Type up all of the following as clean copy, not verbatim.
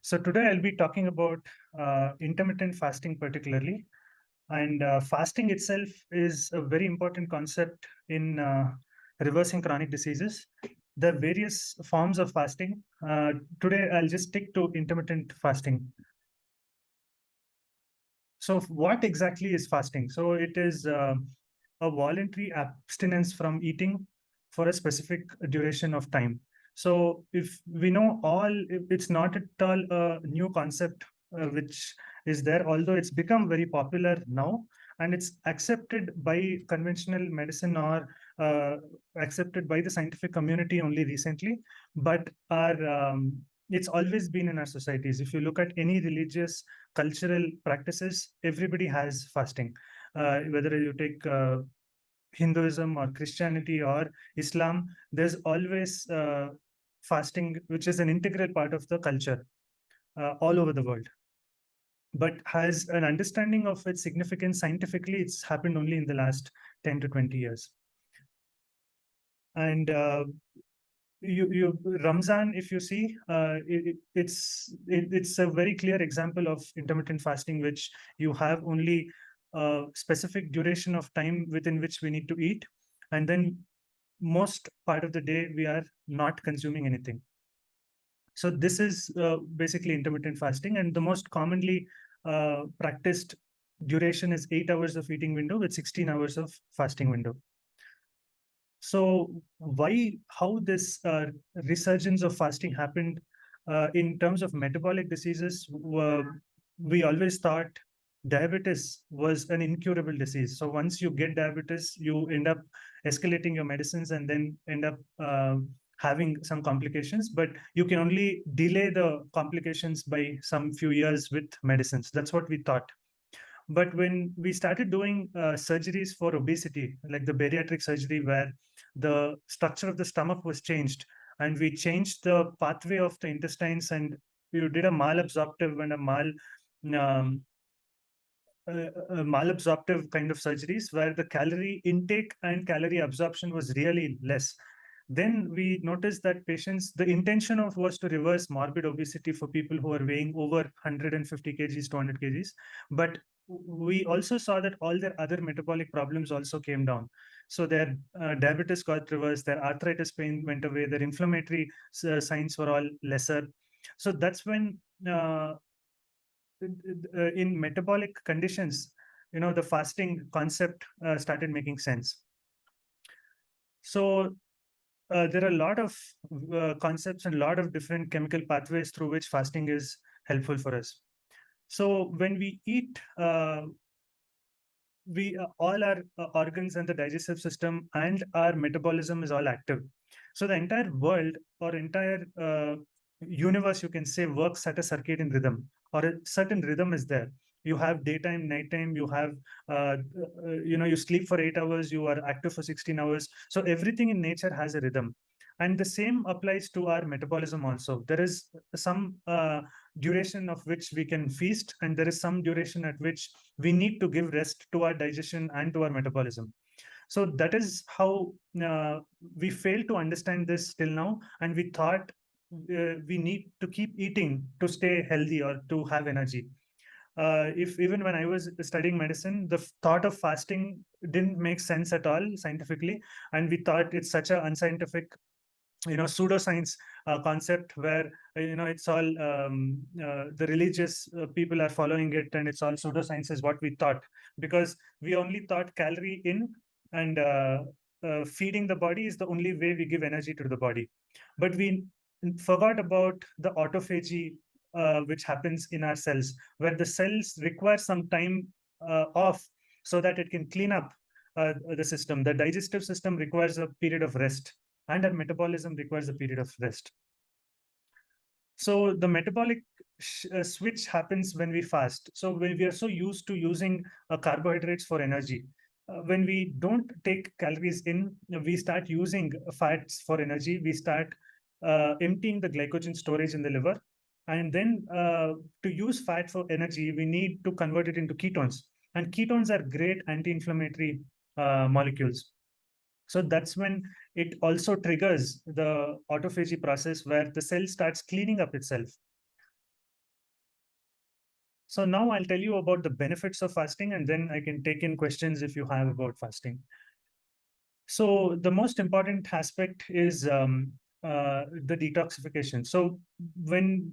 So today I'll be talking about intermittent fasting particularly. And fasting itself is a very important concept in reversing chronic diseases. There are various forms of fasting. Today I'll just stick to intermittent fasting. So what exactly is fasting? So it is a voluntary abstinence from eating for a specific duration of time. So if we know all, it's not at all a new concept which is there, although it's become very popular now and it's accepted by conventional medicine or uh, accepted by the scientific community only recently. But it's always been in our societies. If you look at any religious cultural practices, everybody has fasting. Whether you take Hinduism or Christianity or Islam, there's always fasting, which is an integral part of the culture all over the world. But has an understanding of its significance scientifically, it's happened only in the last 10 to 20 years. And you Ramzan, if you see, it's a very clear example of intermittent fasting, which you have only a specific duration of time within which we need to eat, and then most part of the day we are not consuming anything. So this is basically intermittent fasting, and the most commonly practiced duration is 8 hours of eating window with 16 hours of fasting window. So how this resurgence of fasting happened in terms of metabolic diseases? We always thought diabetes was an incurable disease. So once you get diabetes, you end up escalating your medicines and then end up having some complications. But you can only delay the complications by some few years with medicines. That's what we thought. But when we started doing surgeries for obesity, like the bariatric surgery, where the structure of the stomach was changed, and we changed the pathway of the intestines, and we did a malabsorptive and a um, malabsorptive kind of surgeries, where the calorie intake and calorie absorption was really less. Then we noticed that patients, the intention of was to reverse morbid obesity for people who are weighing over 150 kgs, 200 kgs. But we also saw that all their other metabolic problems also came down. So their diabetes got reversed, their arthritis pain went away, their inflammatory signs were all lesser. So that's when in metabolic conditions, the fasting concept started making sense. So there are a lot of concepts and a lot of different chemical pathways through which fasting is helpful for us. So when we eat, we all our organs and the digestive system and our metabolism is all active. So the entire world or entire universe, you can say, works at a circadian rhythm, or a certain rhythm is there. You have daytime, nighttime, you have you sleep for 8 hours, you are active for 16 hours. So everything in nature has a rhythm, and the same applies to our metabolism also. There is some duration of which we can feast, and there is some duration at which we need to give rest to our digestion and to our metabolism. So that is how we failed to understand this till now, and we thought we need to keep eating to stay healthy or to have energy. If even when I was studying medicine, the thought of fasting didn't make sense at all scientifically, and we thought it's such an unscientific, pseudoscience concept where it's all the religious people are following it, and it's all pseudoscience is what we thought, because we only thought calorie in and feeding the body is the only way we give energy to the body. But we forgot about the autophagy which happens in our cells, where the cells require some time off so that it can clean up the system. The digestive system requires a period of rest, and our metabolism requires a period of rest. So the metabolic switch happens when we fast. So when we are so used to using carbohydrates for energy, when we don't take calories in, we start using fats for energy. We start emptying the glycogen storage in the liver. And then to use fat for energy, we need to convert it into ketones. And ketones are great anti-inflammatory molecules. So that's when it also triggers the autophagy process, where the cell starts cleaning up itself. So now I'll tell you about the benefits of fasting, and then I can take in questions if you have about fasting. So the most important aspect is the detoxification. So when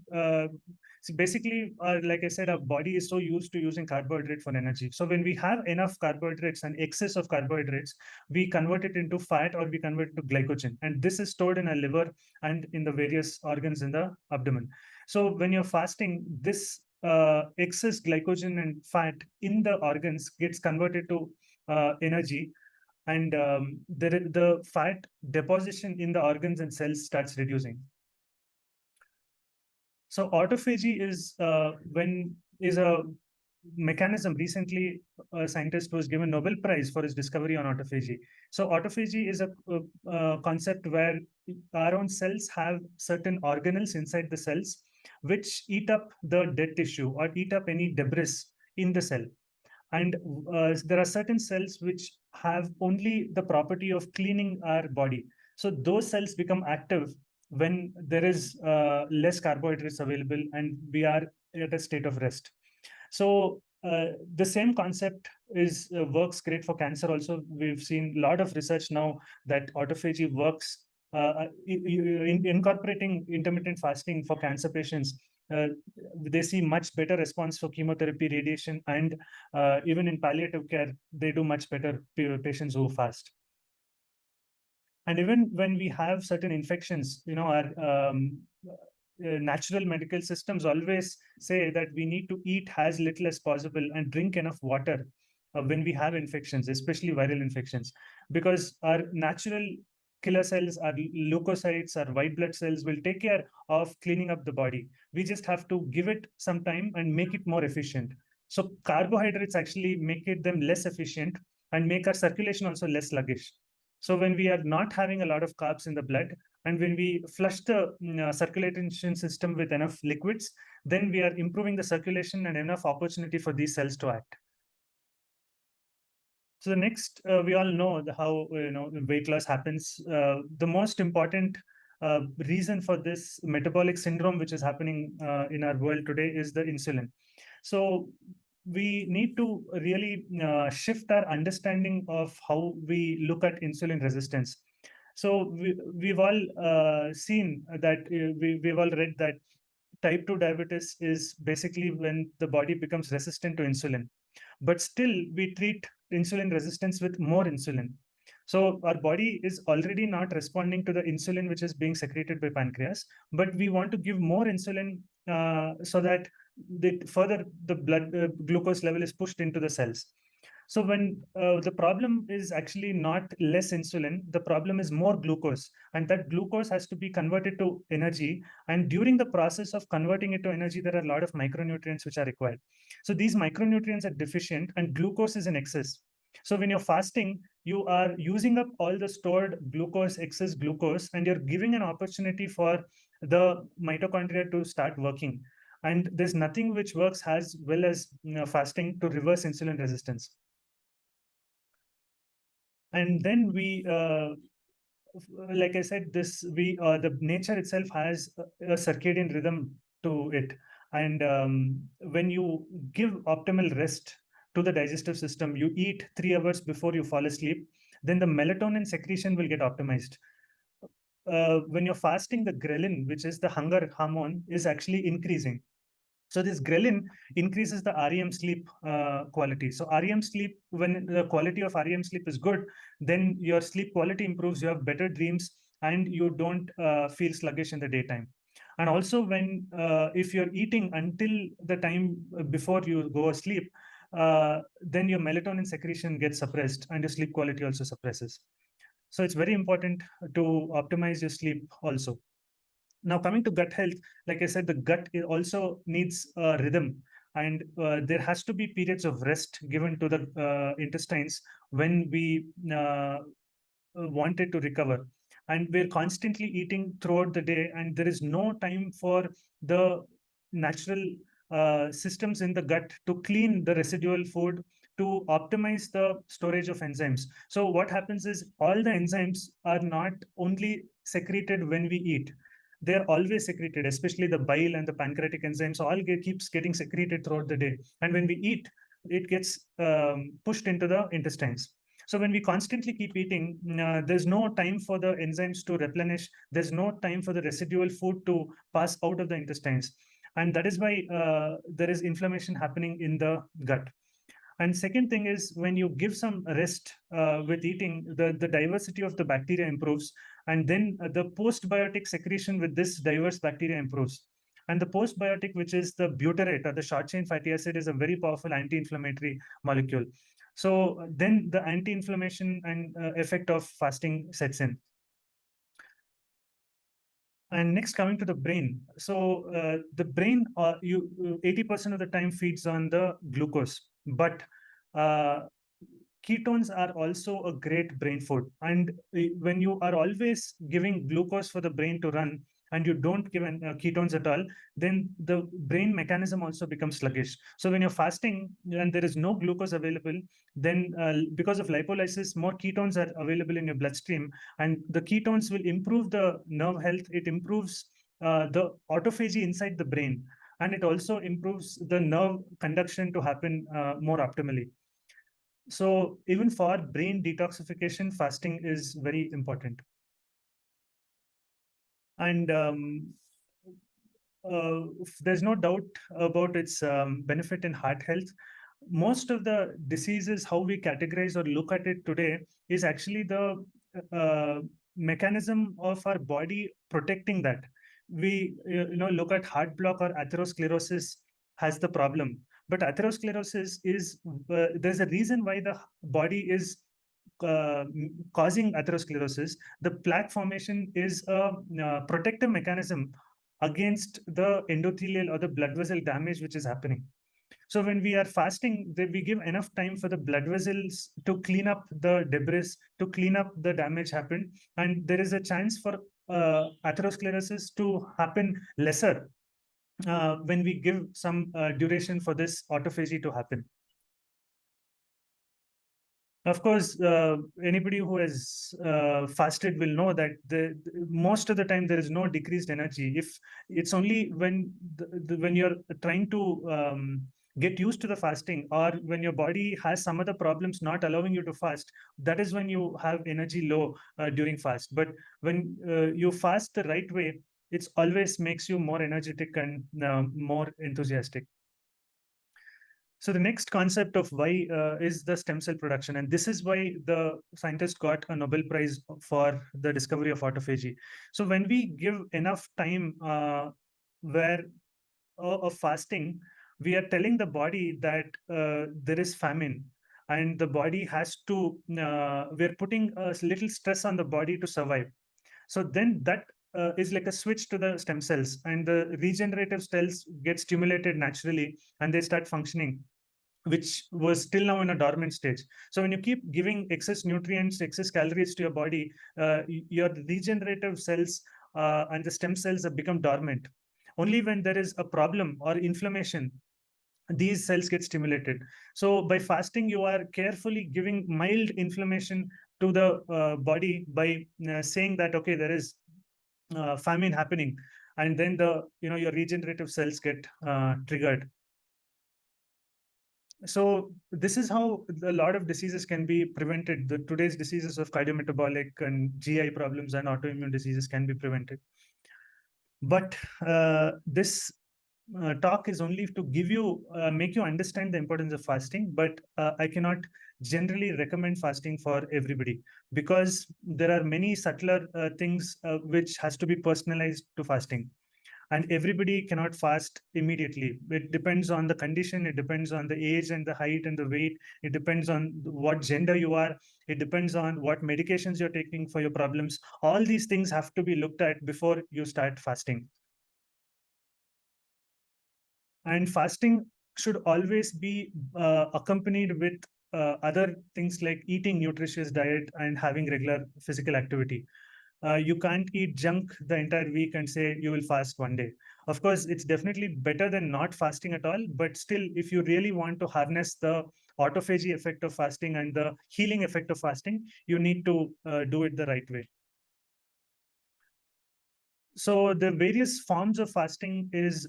so basically, like I said, our body is so used to using carbohydrate for energy. So when we have enough carbohydrates and excess of carbohydrates, we convert it into fat or we convert it to glycogen, and this is stored in our liver and in the various organs in the abdomen. So when you're fasting, this excess glycogen and fat in the organs gets converted to energy, and the fat deposition in the organs and cells starts reducing. So autophagy is a mechanism. Recently, a scientist was given Nobel Prize for his discovery on autophagy. So autophagy is a concept where our own cells have certain organelles inside the cells which eat up the dead tissue or eat up any debris in the cell. And there are certain cells which have only the property of cleaning our body. So those cells become active when there is less carbohydrates available and we are at a state of rest. So the same concept is works great for cancer also. We've seen a lot of research now that autophagy works. Incorporating intermittent fasting for cancer patients, uh, they see much better response for chemotherapy, radiation, and even in palliative care, they do much better patients who fast. And even when we have certain infections, our natural medical systems always say that we need to eat as little as possible and drink enough water when we have infections, especially viral infections, because our natural killer cells, our leukocytes, our white blood cells will take care of cleaning up the body. We just have to give it some time and make it more efficient. So carbohydrates actually make it them less efficient and make our circulation also less sluggish. So when we are not having a lot of carbs in the blood, and when we flush the circulation system with enough liquids, then we are improving the circulation and enough opportunity for these cells to act. So the next, we all know how weight loss happens. The most important reason for this metabolic syndrome, which is happening in our world today, is the insulin. So we need to really shift our understanding of how we look at insulin resistance. So we've all seen that we've all read that type 2 diabetes is basically when the body becomes resistant to insulin, but still we treat insulin resistance with more insulin. So our body is already not responding to the insulin which is being secreted by pancreas, but we want to give more insulin so that further the blood glucose level is pushed into the cells. So when the problem is actually not less insulin, the problem is more glucose, and that glucose has to be converted to energy. And during the process of converting it to energy, there are a lot of micronutrients which are required. So these micronutrients are deficient, and glucose is in excess. So when you're fasting, you are using up all the stored glucose, excess glucose, and you're giving an opportunity for the mitochondria to start working. And there's nothing which works as well as fasting to reverse insulin resistance. And then we like I said, this we the nature itself has a circadian rhythm to it, and when you give optimal rest to the digestive system, you eat 3 hours before you fall asleep, then the melatonin secretion will get optimized. When you're fasting, the ghrelin, which is the hunger hormone, is actually increasing. So this ghrelin increases the REM sleep quality. So REM sleep, when the quality of REM sleep is good, then your sleep quality improves, you have better dreams, and you don't feel sluggish in the daytime. And also when, if you're eating until the time before you go asleep, then your melatonin secretion gets suppressed and your sleep quality also suppresses. So it's very important to optimize your sleep also. Now, coming to gut health, like I said, the gut also needs a rhythm, and there has to be periods of rest given to the intestines when we want it to recover. And we're constantly eating throughout the day, and there is no time for the natural systems in the gut to clean the residual food, to optimize the storage of enzymes. So what happens is all the enzymes are not only secreted when we eat. they are always secreted, especially the bile and the pancreatic enzymes, all keeps getting secreted throughout the day. And when we eat, it gets pushed into the intestines. So when we constantly keep eating, there's no time for the enzymes to replenish. There's no time for the residual food to pass out of the intestines. And that is why there is inflammation happening in the gut. And second thing is, when you give some rest with eating, the diversity of the bacteria improves. And then the postbiotic secretion with this diverse bacteria improves. And the postbiotic, which is the butyrate or the short chain fatty acid, is a very powerful anti-inflammatory molecule. So then the anti-inflammation and effect of fasting sets in. And next, coming to the brain. So the brain, 80% of the time feeds on the glucose, but uh, ketones are also a great brain food. And when you are always giving glucose for the brain to run, and you don't give ketones at all, then the brain mechanism also becomes sluggish. So when you're fasting and there is no glucose available, then because of lipolysis, more ketones are available in your bloodstream, and the ketones will improve the nerve health. It improves the autophagy inside the brain, and it also improves the nerve conduction to happen more optimally. So even for brain detoxification, fasting is very important. And there's no doubt about its benefit in heart health. Most of the diseases, how we categorize or look at it today, is actually the mechanism of our body protecting that. We look at heart block or atherosclerosis has the problem, but atherosclerosis is there's a reason why the body is causing atherosclerosis. The plaque formation is a protective mechanism against the endothelial or the blood vessel damage which is happening. So when we are fasting, we give enough time for the blood vessels to clean up the debris, to clean up the damage happened, and there is a chance for atherosclerosis to happen lesser when we give some duration for this autophagy to happen. Of course, anybody who has fasted will know that most of the time there is no decreased energy. If it's only when when you're trying to get used to the fasting, or when your body has some other problems not allowing you to fast, that is when you have energy low during fast. But when you fast the right way, it always makes you more energetic and more enthusiastic. So the next concept of why is the stem cell production, and this is why the scientist got a Nobel Prize for the discovery of autophagy. So when we give enough time where of fasting, we are telling the body that there is famine, and the body has to. We're putting a little stress on the body to survive. So then that is like a switch to the stem cells, and the regenerative cells get stimulated naturally, and they start functioning, which was still now in a dormant stage. So when you keep giving excess nutrients, excess calories to your body, your regenerative cells and the stem cells have become dormant. Only when there is a problem or inflammation, these cells get stimulated. So by fasting, you are carefully giving mild inflammation to the body by saying that, okay, there is famine happening, and then your regenerative cells get triggered. So this is how a lot of diseases can be prevented. Today's diseases of cardiometabolic and GI problems and autoimmune diseases can be prevented. But this talk is only to give you, make you understand the importance of fasting. But I cannot generally recommend fasting for everybody, because there are many subtler things which has to be personalized to fasting, and everybody cannot fast immediately. It depends on the condition, it depends on the age and the height and the weight, it depends on what gender you are, it depends on what medications you're taking for your problems. All these things have to be looked at before you start fasting. And fasting should always be accompanied with other things like eating nutritious diet and having regular physical activity. You can't eat junk the entire week and say you will fast one day. Of course, it's definitely better than not fasting at all. But still, if you really want to harness the autophagy effect of fasting and the healing effect of fasting, you need to do it the right way. So the various forms of fasting is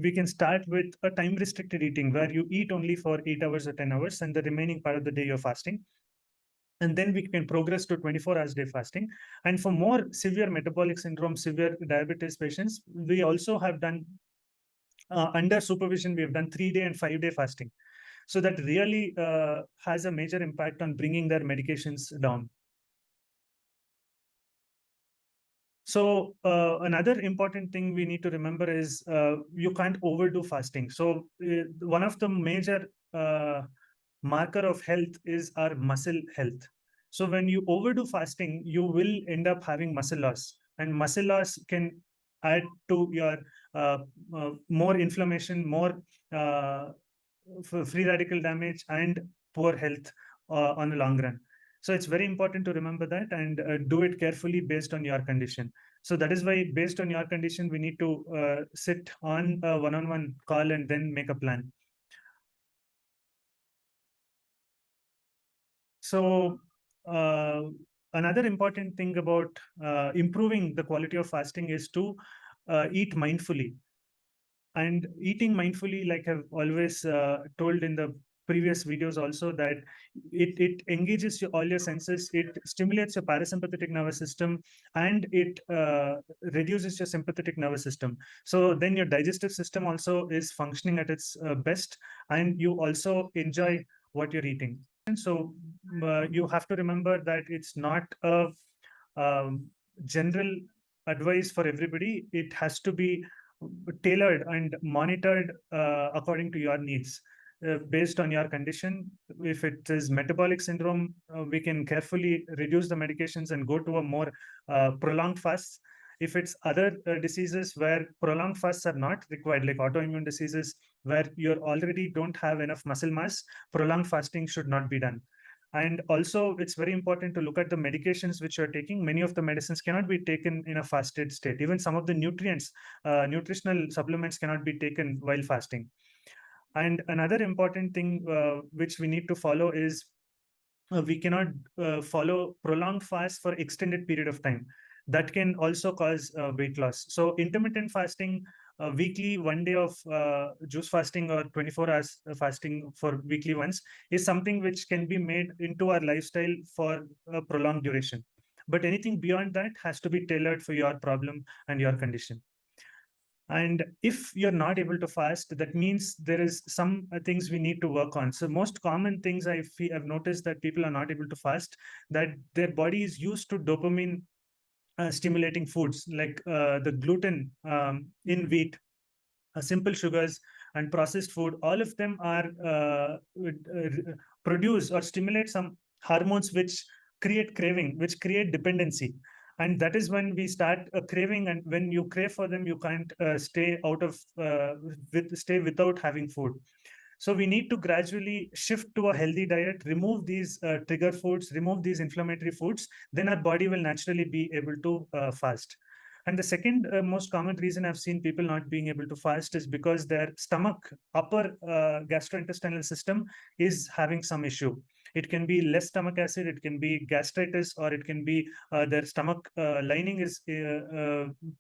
we can start with a time restricted eating where you eat only for 8 hours or 10 hours and the remaining part of the day you're fasting. And then we can progress to 24 hours day fasting. And for more severe metabolic syndrome, severe diabetes patients, we also have done under supervision, we have done 3 day and 5 day fasting. So that really has a major impact on bringing their medications down. So another important thing we need to remember is you can't overdo fasting. So one of the major marker of health is our muscle health. So when you overdo fasting, you will end up having muscle loss, and muscle loss can add to your uh, more inflammation, more uh, free radical damage, and poor health on the long run. So it's very important to remember that and do it carefully based on your condition. So that is why, based on your condition, we need to sit on a one-on-one call and then make a plan. So another important thing about improving the quality of fasting is to eat mindfully. And eating mindfully, like I've always told in the previous videos also, that it engages all your senses, it stimulates your parasympathetic nervous system, and it reduces your sympathetic nervous system. So then your digestive system also is functioning at its best, and you also enjoy what you're eating. And so you have to remember that it's not a general advice for everybody. It has to be tailored and monitored according to your needs. Based on your condition, if it is metabolic syndrome, we can carefully reduce the medications and go to a more prolonged fast. If it's other diseases where prolonged fasts are not required, like autoimmune diseases where you already don't have enough muscle mass, prolonged fasting should not be done. And also, it's very important to look at the medications which you're taking. Many of the medicines cannot be taken in a fasted state. Even some of the nutrients, nutritional supplements cannot be taken while fasting. And another important thing which we need to follow is we cannot follow prolonged fast for extended period of time. That can also cause weight loss. So intermittent fasting, weekly 1 day of juice fasting or 24 hours fasting for weekly once, is something which can be made into our lifestyle for a prolonged duration. But anything beyond that has to be tailored for your problem and your condition. And if you're not able to fast, that means there is some things we need to work on. So most common things I've noticed that people are not able to fast, that their body is used to dopamine stimulating foods like the gluten in wheat, simple sugars, and processed food. All of them are produce or stimulate some hormones which create craving, which create dependency. And that is when we start craving, and when you crave for them, you can't stay without having food. So we need to gradually shift to a healthy diet, remove these trigger foods, remove these inflammatory foods. Then our body will naturally be able to fast. And the second most common reason I've seen people not being able to fast is because their stomach, upper gastrointestinal system, is having some issue. It can be less stomach acid, it can be gastritis, or it can be their stomach lining is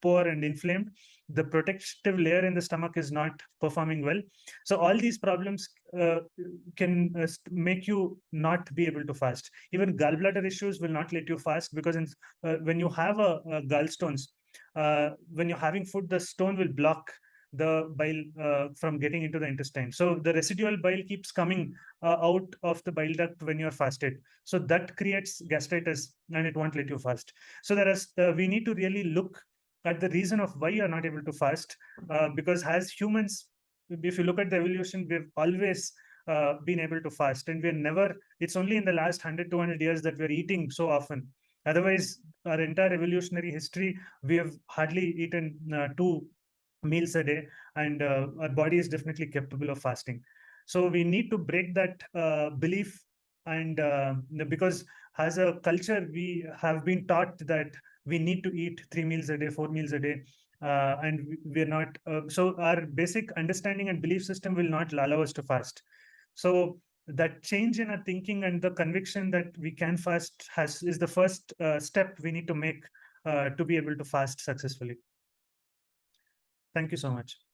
poor and inflamed. The protective layer in the stomach is not performing well. So all these problems can make you not be able to fast. Even gallbladder issues will not let you fast, because when you have a gallstones, when you're having food, the stone will block the bile from getting into the intestine. So the residual bile keeps coming out of the bile duct when you're fasted. So that creates gastritis and it won't let you fast. So we need to really look at the reason of why you're not able to fast, because as humans, if you look at the evolution, we've always been able to fast, and we're never, it's only in the last 100, 200 years that we're eating so often. Otherwise, our entire evolutionary history, we have hardly eaten 2 meals a day, and our body is definitely capable of fasting. So we need to break that belief, and because as a culture, we have been taught that we need to eat 3 meals a day, 4 meals a day, and we're not. So our basic understanding and belief system will not allow us to fast. So that change in our thinking and the conviction that we can fast is the first step we need to make to be able to fast successfully. Thank you so much.